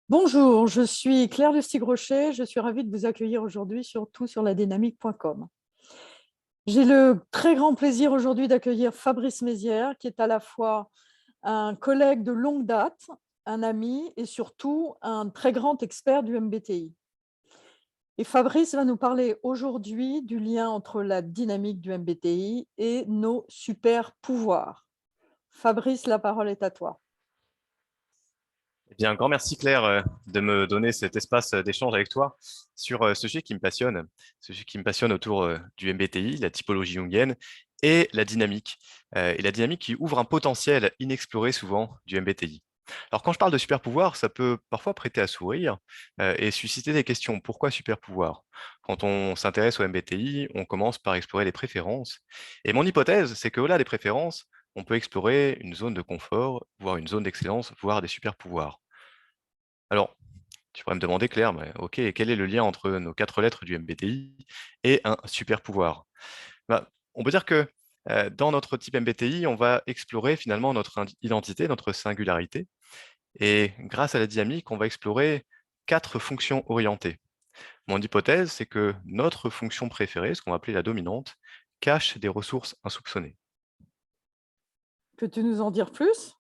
Bonjour, je suis Claire Lustig-Rocher. Je suis ravie de vous accueillir aujourd'hui, surtout sur ladynamique.com. J'ai le très grand plaisir aujourd'hui d'accueillir Fabrice Mézières, qui est à la fois un collègue de longue date, un ami et surtout un très grand expert du MBTI. Et Fabrice va nous parler aujourd'hui du lien entre la dynamique du MBTI et nos super pouvoirs. Fabrice, la parole est à toi. Eh bien, un grand merci Claire de me donner cet espace d'échange avec toi sur ce sujet qui me passionne autour du MBTI, la typologie jungienne et la dynamique. Et la dynamique qui ouvre un potentiel inexploré souvent du MBTI. Alors quand je parle de super pouvoir, ça peut parfois prêter à sourire et susciter des questions. Pourquoi super pouvoir? Quand on s'intéresse au MBTI, on commence par explorer les préférences. Et mon hypothèse, c'est qu'au-delà des préférences, on peut explorer une zone de confort, voire une zone d'excellence, voire des super pouvoirs. Alors, tu pourrais me demander, Claire, mais OK, et quel est le lien entre nos 4 lettres du MBTI et un super pouvoir? Bah, on peut dire que dans notre type MBTI, on va explorer finalement notre identité, notre singularité. Et grâce à la dynamique, on va explorer 4 fonctions orientées. Mon hypothèse, c'est que notre fonction préférée, ce qu'on va appeler la dominante, cache des ressources insoupçonnées. Peux-tu nous en dire plus,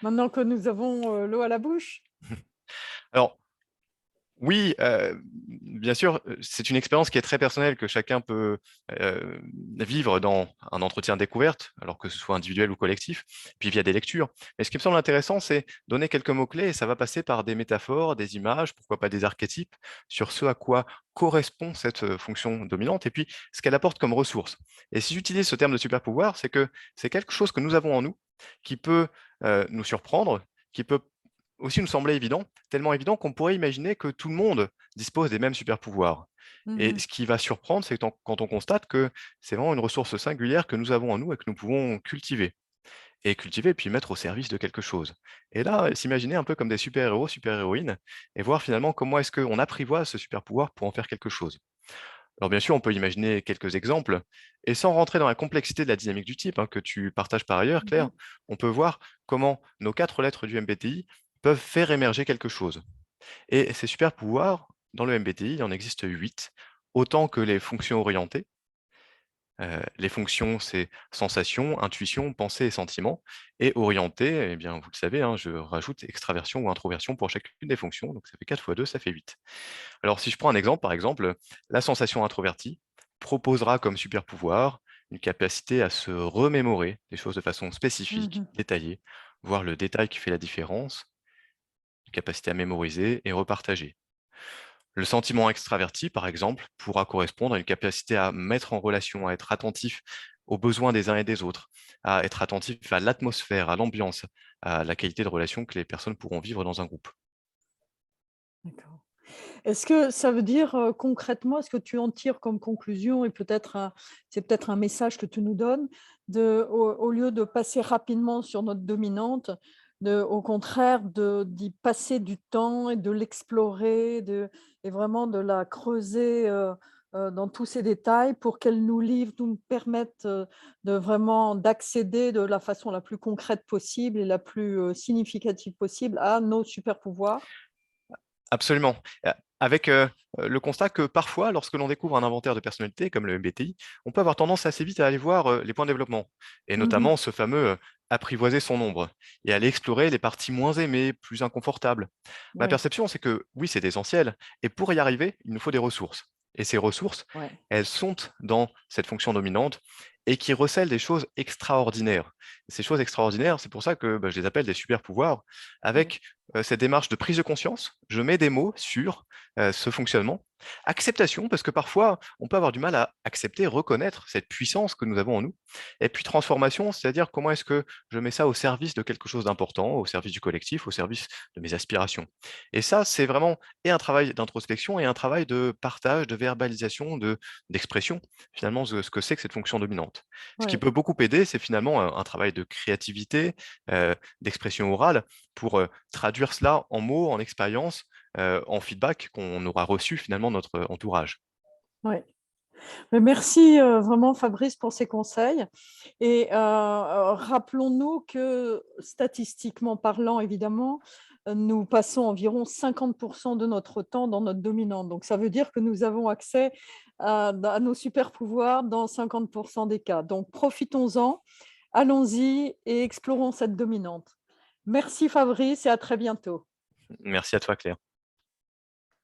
maintenant que nous avons l'eau à la bouche? Alors, oui, bien sûr, c'est une expérience qui est très personnelle, que chacun peut, vivre dans un entretien découverte, alors que ce soit individuel ou collectif, puis via des lectures. Mais ce qui me semble intéressant, c'est donner quelques mots-clés et ça va passer par des métaphores, des images, pourquoi pas des archétypes, sur ce à quoi correspond cette, fonction dominante et puis ce qu'elle apporte comme ressource. Et si j'utilise ce terme de super pouvoir, c'est que c'est quelque chose que nous avons en nous, qui peut, nous surprendre, qui peut aussi nous semblait évident, tellement évident qu'on pourrait imaginer que tout le monde dispose des mêmes super pouvoirs. Et Mmh. ce qui va surprendre, c'est quand on constate que c'est vraiment une ressource singulière que nous avons en nous et que nous pouvons cultiver. Et cultiver, puis mettre au service de quelque chose. Et là, s'imaginer un peu comme des super-héros, super-héroïnes, et voir finalement comment est-ce qu'on apprivoise ce super pouvoir pour en faire quelque chose. Alors bien sûr, on peut imaginer quelques exemples, et sans rentrer dans la complexité de la dynamique du type, hein, que tu partages par ailleurs, Claire, Mmh. on peut voir comment nos 4 lettres du MBTI peuvent faire émerger quelque chose. Et ces super pouvoirs, dans le MBTI, il en existe 8, autant que les fonctions orientées. Les fonctions, c'est sensation, intuition, pensée et sentiment. Et orienté, eh bien, vous le savez, hein, je rajoute extraversion ou introversion pour chacune des fonctions. Donc ça fait 4 fois 2, ça fait 8. Alors si je prends un exemple, par exemple, la sensation introvertie proposera comme super pouvoir une capacité à se remémorer des choses de façon spécifique, Mmh. détaillée, voir le détail qui fait la différence, une capacité à mémoriser et repartager. Le sentiment extraverti, par exemple, pourra correspondre à une capacité à mettre en relation, à être attentif aux besoins des uns et des autres, à être attentif à l'atmosphère, à l'ambiance, à la qualité de relation que les personnes pourront vivre dans un groupe. D'accord. Est-ce que ça veut dire, concrètement, est-ce que tu en tires comme conclusion et peut-être c'est peut-être un message que tu nous donnes, au lieu de passer rapidement sur notre dominante, au contraire d'y passer du temps et de l'explorer, et vraiment de la creuser, dans tous ses détails pour qu'elle nous permette, de vraiment d'accéder de la façon la plus concrète possible et la plus, significative possible à nos super pouvoirs? Absolument. Avec le constat que parfois, lorsque l'on découvre un inventaire de personnalité comme le MBTI, on peut avoir tendance assez vite à aller voir les points de développement, et Mmh. notamment ce fameux apprivoiser son ombre, et aller explorer les parties moins aimées, plus inconfortables. Ma Oui, perception, c'est que oui, c'est essentiel, et pour y arriver, il nous faut des ressources. Et ces ressources, ouais. elles sont dans cette fonction dominante et qui recèlent des choses extraordinaires. Ces choses extraordinaires, c'est pour ça que bah, je les appelle des super pouvoirs, Ouais. avec cette démarche de prise de conscience, je mets des mots sur ce fonctionnement. Acceptation, parce que parfois, on peut avoir du mal à accepter, reconnaître cette puissance que nous avons en nous. Et puis transformation, c'est-à-dire comment est-ce que je mets ça au service de quelque chose d'important, au service du collectif, au service de mes aspirations. Et ça, c'est vraiment et un travail d'introspection et un travail de partage, de verbalisation, d'expression, finalement, ce que c'est que cette fonction dominante. Ce qui Ouais. peut beaucoup aider, c'est finalement un travail de créativité, d'expression orale, pour traduire cela en mots, en expérience, en feedback qu'on aura reçu finalement de notre entourage. Ouais. Mais merci, vraiment Fabrice pour ces conseils et rappelons-nous que statistiquement parlant évidemment, nous passons environ 50 de notre temps dans notre dominante. Donc ça veut dire que nous avons accès à nos super pouvoirs dans 50 des cas. Donc profitons-en, allons-y et explorons cette dominante. Merci Fabrice et à très bientôt. Merci à toi, Claire.